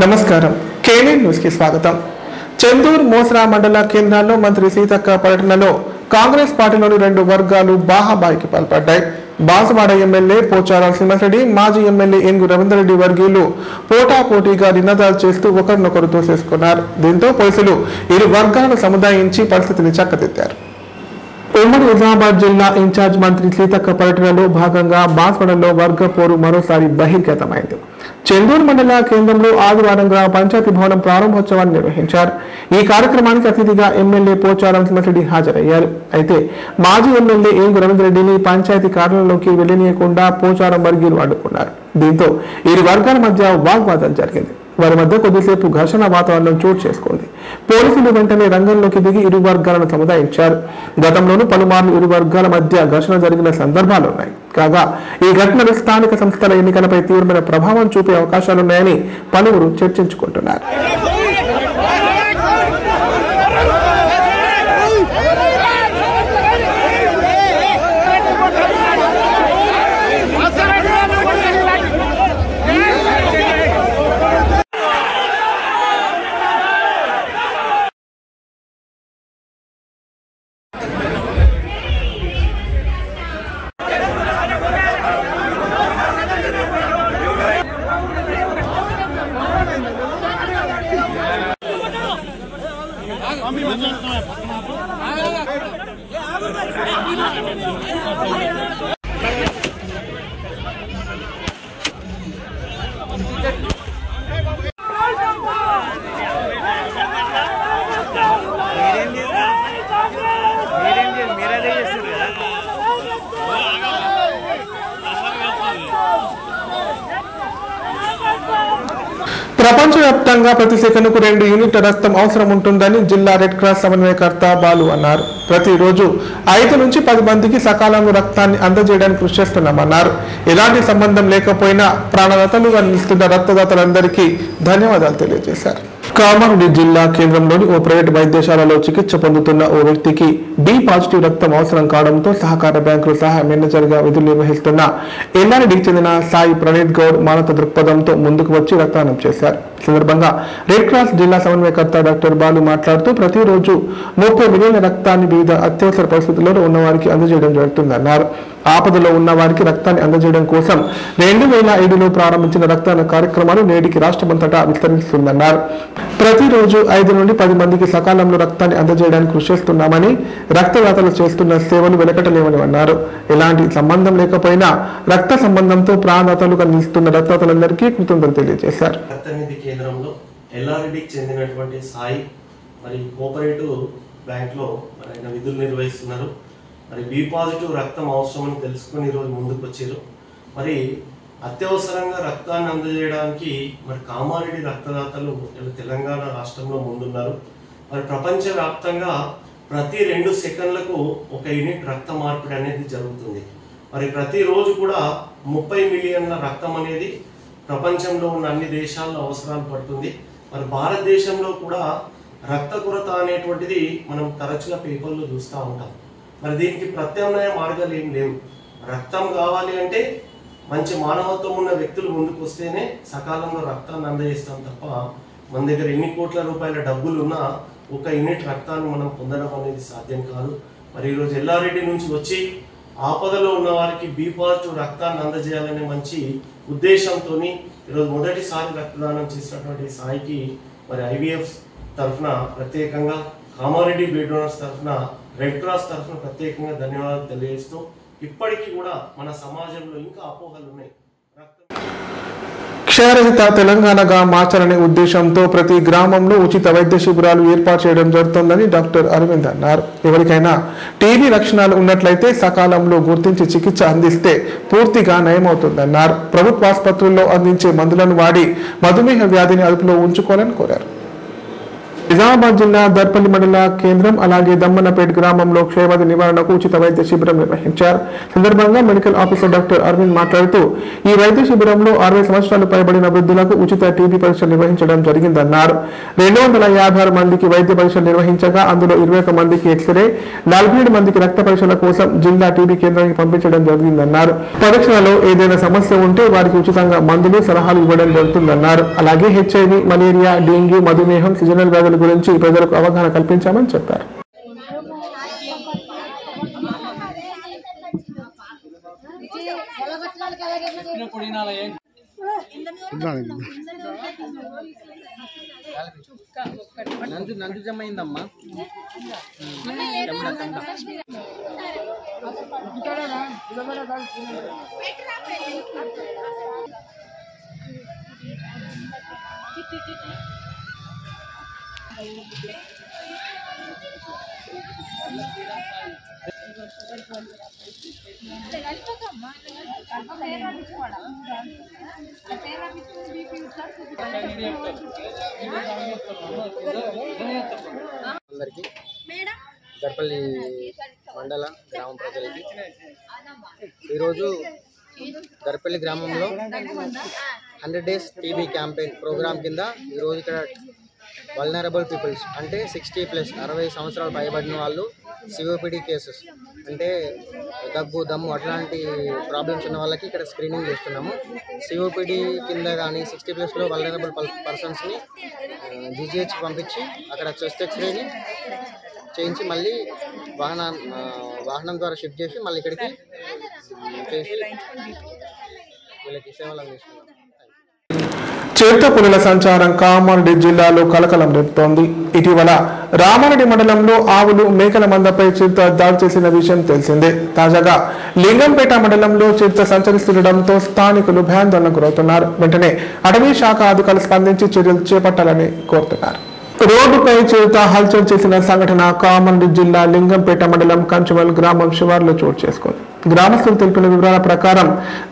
నమస్కారం కేనే న్యూస్ కి స్వాగతం। చందూర్ మోస్రా మండల కేంద్రాల్లో మంత్రి సీతక్క పర్యటనలో కాంగ్రెస్ పార్టీలోని రెండు వర్గాలు బాహాబాయికి పాల్పడ్డాయి। బాన్సువాడ ఎమ్మెల్యే పోచారం శ్రీనివాసరెడ్డి, మాజీ ఎమ్మెల్యే ఏనుగు రవీంద్రరెడ్డి వర్గీయులు పోటాపోటీగా నినాదాలు చేస్తూ ఒకరినొకరు తోసేసుకున్నారు। దీంతో పోలీసులు ఇరు వర్గాలను సముదాయించి పరిస్థితిని చక్కదిద్దారు। ఉమ్మడి నిజామాబాద్ జిల్లా ఇన్ఛార్జ్ మంత్రి సీతక్క పర్యటనలో భాగంగా బాన్సువాడలో వర్గ పోరు మరోసారి బహిర్గతమైంది। చందూర్ మండల కేంద్రంలో ఆదివారం గ్రామ పంచాయతీ భవనం ప్రారంభోత్సవాన్ని నిర్వహించారు। ఈ కార్యక్రమానికి అతిథిగా ఎమ్మెల్యే పోచారం శ్రీనివాసరెడ్డి హాజరయ్యారు। అయితే మాజీ ఎమ్మెల్యే ఏనుగు రవీంద్రరెడ్డిని పంచాయతీ కార్యాలయంలోకి వెళ్లనీయకుండా పోచారం వర్గీయులు అడ్డుకున్నారు। దీంతో ఇరు వర్గాల మధ్య వాగ్వాదం జరిగింది। వారి మధ్య కొద్దిసేపు ఘర్షణ వాతావరణం చోటు చేసుకుంది। పోలీసులు వెంటనే రంగంలోకి దిగి ఇరు వర్గాలను సముదాయించారు। గతంలోనూ పలుమార్లు ఇరు వర్గాల మధ్య ఘర్షణ జరిగిన సందర్భాలున్నాయి। కాగా ఈ ఘటనలు స్థానిక సంస్థల ఎన్నికలపై తీవ్రమైన ప్రభావం చూపే అవకాశాలున్నాయని పలువురు చర్చించుకుంటున్నారు। ప్రపంచవ్యాప్తంగా ప్రతి సెకనుకు 2 యూనిట్ల రక్తం అవసరం ఉంటుందని జిల్లా రెడ్ క్రాస్ సమన్వయకర్త బాలు అన్నారు। ప్రతిరోజు 5 నుంచి 10 మందికి సకాలంలో రక్తాన్ని అందజేయడానికి కృషి చేస్తున్నామన్నారు। ఎలాంటి సంబంధం లేకపోయినా ప్రాణదాతలుగా నిలుస్తున్న రక్తదాతలందరికీ ధన్యవాదాలు తెలియజేశారు। కామారెడ్డి జిల్లా కేంద్రంలోని ఓ ప్రైవేట్ వైద్యశాలలో చికిత్స పొందుతున్న ఓ వ్యక్తికి బి పాజిటివ్ రక్తం అవసరం కావడంతో సహకార బ్యాంకులో సహాయ మేనేజర్ గా విధులు నిర్వహిస్తున్న ఎల్లారెడ్డికి చెందిన సాయి ప్రణీత్ గౌడ్ మానవత దృక్పథంతో ముందుకు వచ్చి రక్తదానం చేశారు। సందర్భంగా రెడ్ క్రాస్ జిల్లా సమన్వయకర్త డాక్టర్ బాలు మాట్లాడుతూ ప్రతిరోజు 30 మిలియన్ల రక్తాన్ని వివిధ అత్యవసర పరిస్థితుల్లో ఉన్నవారికి అందజేయడం జరుగుతుందన్నారు। ఆపదలో ఉన్న వారికి రక్తాన్ని అందజేయడం కోసం 2007లో ప్రారంభించిన రక్తదాన కార్యక్రమాలు నేటికి రాష్ట్రమంతటా విస్తరిస్తుందన్నారు। ప్రతిరోజు 5 నుండి 10 మందికి సకాలంలో రక్తాన్ని అందజేయడానికి కృషి చేస్తున్నామని, రక్తదాతలు చేస్తున్న సేవలు వెలకటలేవని అన్నారు। ఎలాంటి సంబంధం లేకపోయినా రక్త సంబంధంతో ప్రాణదాతలుగా నిలుస్తున్న రక్తదాతలందరికీ కృతజ్ఞతలు తెలియజేశారు। కేంద్రంలో ఎల్లారెడ్డికి చెందినటువంటి సాయి మరి కోఆపరేటివ్ బ్యాంక్ లో ఆయన విధులు నిర్వహిస్తున్నారు। మరి బి పాజిటివ్ రక్తం అవసరమని తెలుసుకొని ఈరోజు ముందుకు వచ్చారు। మరి అత్యవసరంగా రక్తాన్ని అందజేయడానికి మరి కామారెడ్డి రక్తదాతలు తెలంగాణ రాష్ట్రంలో ముందున్నారు। మరి ప్రపంచవ్యాప్తంగా ప్రతి 2 సెకండ్లకు 1 యూనిట్ రక్త మార్పిడి అనేది జరుగుతుంది। మరి ప్రతిరోజు కూడా 30 మిలియన్ల రక్తం అనేది ప్రపంచంలో ఉన్న అన్ని దేశాల్లో అవసరాలు పడుతుంది। మరి భారతదేశంలో కూడా రక్త కొరత అనేటువంటిది మనం తరచుగా పేపర్లో చూస్తూ ఉంటాం। మరి దీనికి ప్రత్యామ్నాయ మార్గాలు ఏం లేవు। రక్తం కావాలి అంటే మంచి మానవత్వం ఉన్న వ్యక్తులు ముందుకు వస్తేనే సకాలంలో రక్తాన్ని అందజేస్తాం తప్ప మన దగ్గర ఎన్ని కోట్ల రూపాయల డబ్బులు ఉన్నా 1 యూనిట్ రక్తాన్ని మనం పొందడం అనేది సాధ్యం కాదు। మరి ఈరోజు ఎల్లారెడ్డి నుంచి వచ్చి ఆపదలో ఉన్న వారికి బి పాజిటివ్ రక్తాన్ని అందజేయాలనే మంచి ఉద్దేశంతో ఈరోజు మొదటిసారి రక్తదానం చేసినటువంటి సాయికి మరి ఐవీఎఫ్ తరఫున ప్రత్యేకంగా, కామారెడ్డి బ్లడ్ డోనర్స్ తరఫున, రెడ్ క్రాస్ తరఫున ప్రత్యేకంగా ధన్యవాదాలు తెలియజేస్తూ ఇప్పటికీ కూడా మన సమాజంలో ఇంకా అపోహలు ఉన్నాయి। క్షయరహిత తెలంగాణగా మార్చాలనే ఉద్దేశంతో ప్రతి గ్రామంలో ఉచిత వైద్య శిబిరాలు ఏర్పాటు చేయడం జరుగుతుందని డాక్టర్ అరవింద్ అన్నారు। ఎవరికైనా టీబీ లక్షణాలు ఉన్నట్లయితే సకాలంలో గుర్తించి చికిత్స అందిస్తే పూర్తిగా నయమవుతుందన్నారు। ప్రభుత్వ ఆసుపత్రుల్లో అందించే మందులను వాడి మధుమేహ వ్యాధిని అదుపులో ఉంచుకోవాలని కోరారు। నిజామాబాద్ జిల్లా దర్పల్లి మండల కేంద్రం అలాగే దమ్మన్నపేట గ్రామంలో క్షయవ్యాధి నివారణకు ఉచిత వైద్య శిబిరం నిర్వహించారు. సందర్భంగా మెడికల్ ఆఫీసర్ డాక్టర్ అరవింద్ మాట్లాడుతూ ఈ వైద్య శిబిరంలో 60 సంవత్సరాలు పైబడిన వృద్ధులకు ఉచిత టీబీ పరీక్షలు నిర్వహించడం జరిగిందన్నారు. 256 మందికి వైద్య పరీక్షలు నిర్వహించగా అందులో 21 మందికి ఎక్స్రే, 47 మందికి రక్త పరీక్షల కోసం జిల్లా టీబీ కేంద్రానికి పంపించడం జరిగిందన్నారు. పరీక్షలలో ఏదైనా సమస్య ఉంటే వారికి ఉచితంగా మందులు, సలహాలు ఇవ్వడం జరుగుతుందన్నారు. అలాగే HIV, మలేరియా, డెంగ్యూ, మధుమేహం, సీజనల్ వ్యాధుల గురించి ప్రజలకు అవగాహన కల్పించామని చెప్పారు. నంజు జమైందమ్మా. అందరికీ దర్పల్లి మండల గ్రామ ప్రజలకి ఈరోజు దర్పల్లి గ్రామంలో 100 డేస్ టీబీ క్యాంపెయిన్ ప్రోగ్రామ్ కింద ఈరోజు ఇక్కడ వల్నరబుల్ పీపుల్స్ అంటే 60+ 60 సంవత్సరాలు పైబడిన వాళ్ళు COPD కేసెస్ అంటే దగ్గు, దమ్ము అట్లాంటి ప్రాబ్లమ్స్ ఉన్న వాళ్ళకి ఇక్కడ స్క్రీనింగ్ చేస్తున్నాము. COPD కింద కానీ 60+లో వల్నరబుల్ పర్సన్స్ని GGH పంపించి అక్కడ చెస్ట్ ఎక్స్రేని చేయించి మళ్ళీ వాహనం ద్వారా షిఫ్ట్ చేసి మళ్ళీ ఇక్కడికి చేసి వీళ్ళకి సేవలు అందిస్తున్నాం. చిరుత పులుల సంచారం కామారెడ్డి జిల్లాలో కలకలం రేపుతోంది. ఇటీవల రామారెడ్డి మండలంలో ఆవులు, మేకల మందపై చిరుత దాడి చేసిన విషయం తెలిసిందే. తాజాగా లింగంపేట మండలంలో చిరుత సంచరిస్తుండటంతో స్థానికులు భయాందోళనకు గురవుతున్నారు. వెంటనే అటవీ శాఖ అధికారులు స్పందించి చర్యలు చేపట్టాలని కోరుతున్నారు. రోడ్డుపై చిరుత హల్చల్ చేసిన సంఘటన కామారెడ్డి జిల్లా లింగంపేట మండలం కంచుమల్ గ్రామం శివార్లో చోటు చేసుకుంది. గ్రామస్తులు తెలిపిన వివరాల ప్రకారం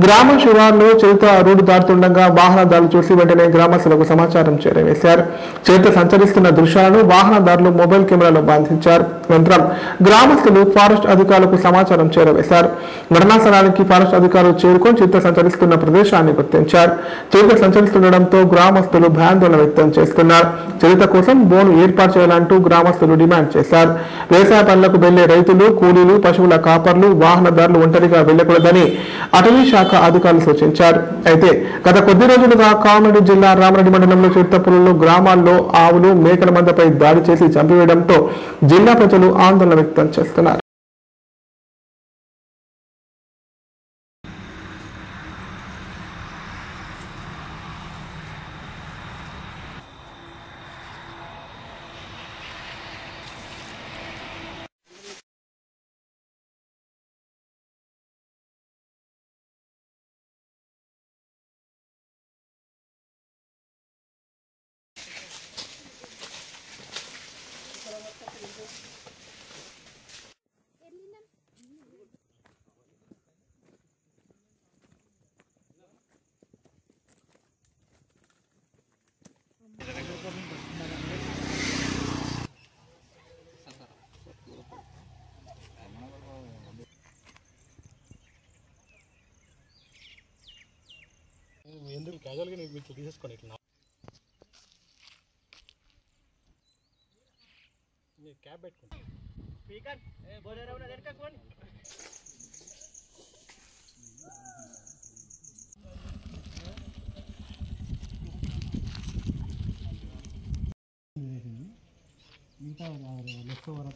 గ్రామం శివార్లో చిరుత రోడ్డు దాటుతుండగా వాహనదారులు చూసి వెంటనే గ్రామస్తులకు సమాచారం చేరవేశారు. చిరుత సంచరిస్తున్న దృశ్యాలను వాహనదారులు మొబైల్ కెమెరాలో బంధించారు. అనంతరం గ్రామస్తులు ఫారెస్ట్ అధికారులకు సమాచారం చేరవేశారు. ఘటనా స్థలానికి ఫారెస్ట్ అధికారులు చేరుకొని చిరుత సంచరిస్తున్న ప్రదేశాన్ని గుర్తించారు. చిరుత సంచరిస్తుండటంతో గ్రామస్తులు భయాందోళన వ్యక్తం చేస్తున్నారు. చిరుత కోసం బోను ఏర్పాటు చేయాలంటూ గ్రామస్తులు డిమాండ్ చేశారు. వ్యవసాయ పనులకు వెళ్లే రైతులు, కూలీలు, పశువుల కాపర్లు, వాహనదారులు ఒంటరిగా వెళ్లకూడదని అటవీ శాఖ అధికారులు సూచించారు. అయితే గత కొద్ది రోజులుగా కామారెడ్డి జిల్లా రామారెడ్డి మండలంలో చిరుత పులులు గ్రామాల్లో ఆవులు, మేకల మందపై దాడి చేసి చంపివేయడంతో జిల్లా ప్రజలు ఆందోళన వ్యక్తం చేస్తున్నారు. ఎందుకు క్యాజువల్గా మీరు తీసేసుకోండి. ఇట్లా క్యాబ్ పెట్టుకోండి. ఇంకా లెఫ్ట్ ఓవర్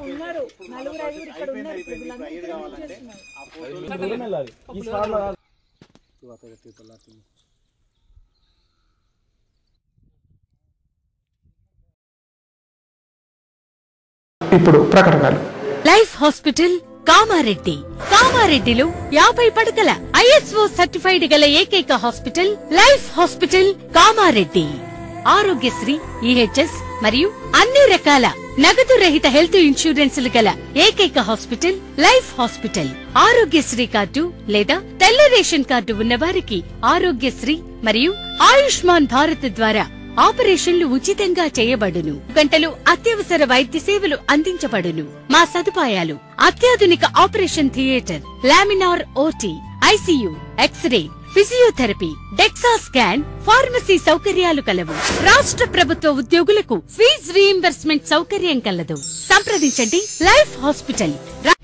ఉన్నారు 4-5 ఇక్కడ ఉన్నారు. ఇప్పుడు ప్రకటనలు. Life hospital Kamareddy. కామారెడ్డిలో 50 పడకల ISO సర్టిఫైడ్ గల ఏకైక hospital life hospital Kamareddy. Aarogyasri, EHS, మరియు అన్ని రకాల నగదు రహిత హెల్త్ ఇన్సూరెన్సులు గల ఏకైక hospital life hospital. Aarogyasri card లేదా తెల్ల రేషన్ కార్డు ఉన్నవారికి ఆరోగ్యశ్రీ మరియు ఆయుష్మాన్ భారత్ ద్వారా ఆపరేషన్లు ఉచితంగా చేయబడును. గంటలు అత్యవసర వైద్య సేవలు అందించబడును. మా సదుపాయాలు: అత్యాధునిక operation theatre, laminar OT, ICU, X-ray, physiotherapy, DEXA scan, pharmacy సౌకర్యాలు కలవు. రాష్ట్ర ప్రభుత్వ ఉద్యోగులకు ఫీజు రీయింబర్స్మెంట్ సౌకర్యం కలదు. సంప్రదించండి లైఫ్ హాస్పిటల్.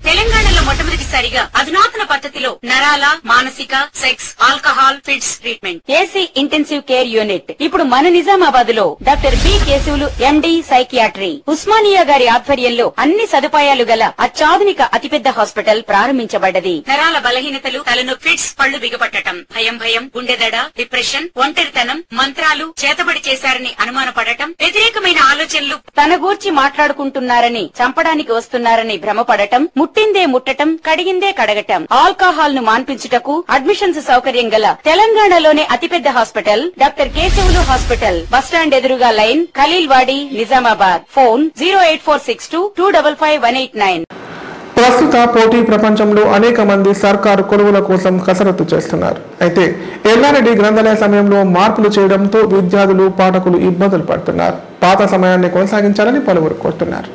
తెలంగాణలో మొట్టమొదటిసారిగా అధునాతన పద్ధతిలో నరాల, మానసిక, sex, alcohol, fits treatment, AC intensive care unit ఇప్పుడు మన నిజామాబాద్ లో doctor B Keshavulu MD psychiatry Osmania గారి ఆధ్వర్యంలో అన్ని సదుపాయాలు గల అత్యాధునిక అతిపెద్ద హాస్పిటల్ ప్రారంభించబడ్డది. నరాల బలహీనతలు, తలనొప్పి, ఫిట్స్, పళ్లు బిగపట్టడం, భయం, గుండెదడ, డిప్రెషన్, ఒంటరితనం, మంత్రాలు చేతబడి చేశారని అనుమానపడటం, వ్యతిరేకమైన ఆలోచనలు, తన గూర్చి మాట్లాడుకుంటున్నారని, చంపడానికి వస్తున్నారని భ్రమపడటం, ముట్టిందే ముట్టటం, కడిగిందే కడగటం, ఆల్కహాల్ ను మాన్పించుటకు అడ్మిషన్స్ సౌకర్యం గల తెలంగాణలోనే అతిపెద్ద hospital doctor Keshavulu hospital. Bus stand ఎదురుగా లైన్, ఖలీల్వాడి, నిజామాబాద్. ఫోన్ 08462255189. ప్రస్తుత పోటీ ప్రపంచంలో అనేక మంది సర్కారు కొలువుల కోసం కసరత్తు చేస్తున్నారు. అయితే ఎల్లారెడ్డి గ్రంథాలయ సమయంలో మార్పులు చేయడంతో విద్యార్థులు, పాఠకులు ఇబ్బందులు పడుతున్నారు. పాత సమయాన్ని కొనసాగించాలని పలువురు కోరుతున్నారు.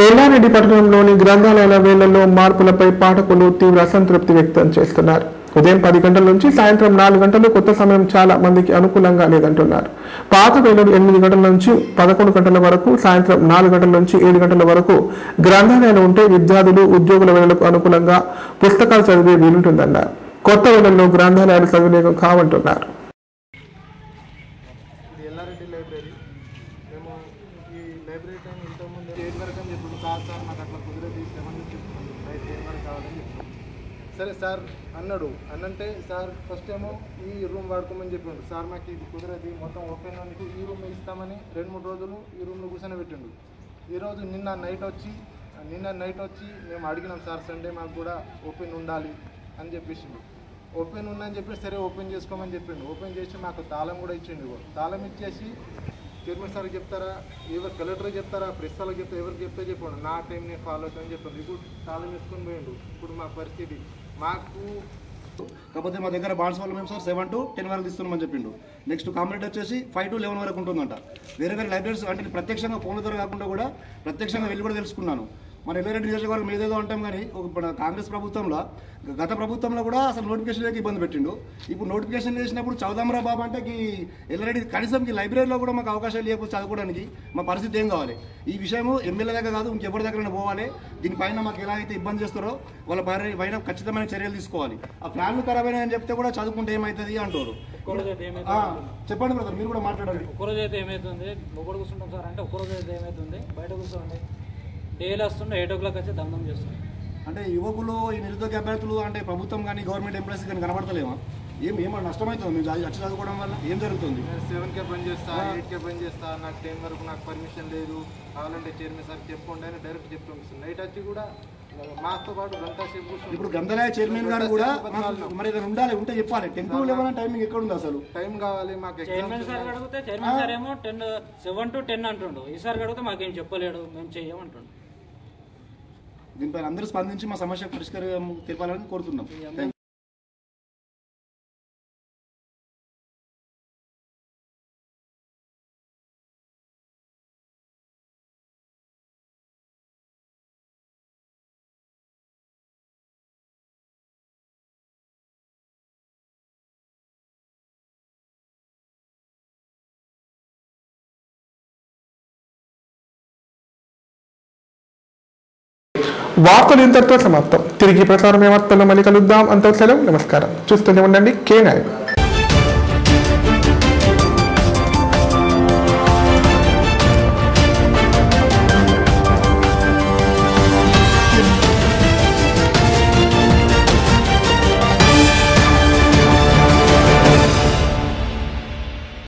ఎల్లారెడ్డి పట్టణంలోని గ్రంథాలయాల వేళ్లలో మార్పులపై పాఠకులు తీవ్ర అసంతృప్తి వ్యక్తం చేస్తున్నారు. ఉదయం 10 గంటల నుంచి సాయంత్రం 4 గంటలు కొత్త సమయం చాలా మందికి అనుకూలంగా లేదంటున్నారు. పాత వేళలు 8 గంటల నుంచి 11 గంటల వరకు, సాయంత్రం 4 గంటల నుంచి 7 గంటల వరకు గ్రంథాలయాలు ఉంటే విద్యార్థులు, ఉద్యోగుల వేళలకు అనుకూలంగా పుస్తకాలు చదివే వీలుంటుందన్నారు. కొత్త వేళల్లో గ్రంథాలయాలు సద్వినియోగం కావంటున్నారు. ఎల్లారెడ్డి లైబ్రరీ మేము ఈ లైబ్రరీ టైం ఇంతకుముందు 8 వరకు అని చెప్పిండు. కాదు సార్ నాకు అట్లా కుదిరేది 7 నుంచి చెప్తుంది, నైట్ 8 వరకు కావాలని చెప్పిండు. సరే సార్ అన్నాడు. అన్నంటే సార్ ఫస్ట్ ఏమో ఈ రూమ్ వాడుకోమని చెప్పిండు. సార్ మాకు ఇది కుదిరేది, మొత్తం ఓపెన్ అందుకు ఈ రూమ్ ఇస్తామని 2-3 రోజులు ఈ రూమ్లో కూర్చొని పెట్టిండు. ఈరోజు నిన్న నైట్ వచ్చి మేము అడిగినాం సార్ సండే మాకు కూడా ఓపెన్ ఉండాలి అని చెప్పేసిండు. ఓపెన్ ఉందని చెప్పి సరే ఓపెన్ చేసుకోమని చెప్పిండు. ఓపెన్ చేసి మాకు తాళం కూడా ఇచ్చిండు. తాళం ఇచ్చేసి చైర్మన్ సార్కి చెప్తారా, ఎవరు కలెక్టర్కి చెప్తారా, ప్రెస్ వాళ్ళకి చెప్తారా, ఎవరికి చెప్తే చెప్పండు, నా టైం నేను ఫాలో అవుతానని చెప్పాను. ఇప్పుడు తాళం వేసుకొని పోయిండు. ఇప్పుడు మా పరిస్థితి మాకు కాకపోతే మా దగ్గర బాండ్స్ వల్ల మేము సార్ 7 to 10 వరకు ఇస్తున్నామని చెప్పిండు. నెక్స్ట్ కాంప్లీట్ వచ్చేసి 5 to 11 వరకు ఉంటుందంట. వేరే లైబ్రరీస్ అంటే ప్రత్యక్షంగా ఫోన్ల ద్వారా కాకుండా కూడా ప్రత్యక్షంగా వెళ్ళి కూడా తెలుసుకున్నాను. మన ఎల్లారెడ్డి నియోజకవర్గం ఏదేదో అంటాం కానీ కాంగ్రెస్ ప్రభుత్వంలో, గత ప్రభుత్వంలో కూడా అసలు నోటిఫికేషన్ లేక ఇబ్బంది పెట్టిండు. ఇప్పుడు నోటిఫికేషన్ చేసినప్పుడు చదువుదాంరా బాబు అంటే ఎల్లారెడ్డి కనీసం లైబ్రరీలో కూడా మాకు అవకాశాలు లేకపోతే చదువుకోవడానికి మా పరిస్థితి ఏం కావాలి? ఈ విషయం ఎమ్మెల్యే దగ్గర కాదు, ఇంకెవరి దగ్గర పోవాలి. దీనిపైన మాకు ఎలా అయితే ఇబ్బంది చేస్తారో వాళ్ళ పైన ఖచ్చితమైన చర్యలు తీసుకోవాలి. ఆ ఫ్యాన్లు ఖరాబ్ అయినా అని చెప్తే కూడా చదువుకుంటే ఏమవుతుంది అంటారు. చెప్పండి బ్రదర్, మీరు కూడా మాట్లాడండి. ఒక్కరోజు అయితే ఏమవుతుంది, ఒకటి కూర్చుంటాం సార్ అంటే ఒక్కరోజు అయితే ఏమవుతుంది, బయట కూర్చోండి డైలీ వస్తుండే 8 o'clock వచ్చి దమ్దం చేస్తుంది. అంటే యువకులు, ఈ నిరుద్యోగ అభ్యర్థులు అంటే ప్రభుత్వం కానీ గవర్నమెంట్ ఎంప్లాయీస్ కానీ కనబడతలేమా? ఏమో నష్టమవుతుంది మేము వచ్చి చదువుకోవడం వల్ల? ఏం జరుగుతుంది? 7కే పని చేస్తా, 8కే పని చేస్తా, నాకు 10 వరకు నాకు పర్మిషన్ లేదు, కావాలంటే చైర్మన్ సార్ చెప్పుకోండి అని డైరెక్ట్ చెప్పి పంపిస్తుంది. నైట్ వచ్చి కూడా మాతో పాటు గంట సేపు కూర్చొని ఇప్పుడు గ్రంథాలయ చైర్మన్ గారు కూడా మరి ఏదైనా ఉండాలి, ఉంటే చెప్పాలి. 10 to 11 టైమింగ్ ఎక్కడ ఉంది? అసలు టైం కావాలి మాకు. చైర్మన్ సార్ అడిగితే చైర్మన్ సార్ ఏమో 7 to 10 అంటుండు. ఈసారి అడిగితే మాకేం చెప్పలేడు, మేము చెయ్యమంటుండు. దీనిపై అందరూ స్పందించి మా సమస్య పరిష్కారం తెలపాలని కోరుతున్నాం. వార్తలు ఇంతటితో సమాప్తం. తిరిగి ప్రసారం వార్తల్లో మళ్ళీ కలుద్దాం. అంత సెలవు, నమస్కారం. చూస్తూనే ఉండండి K9.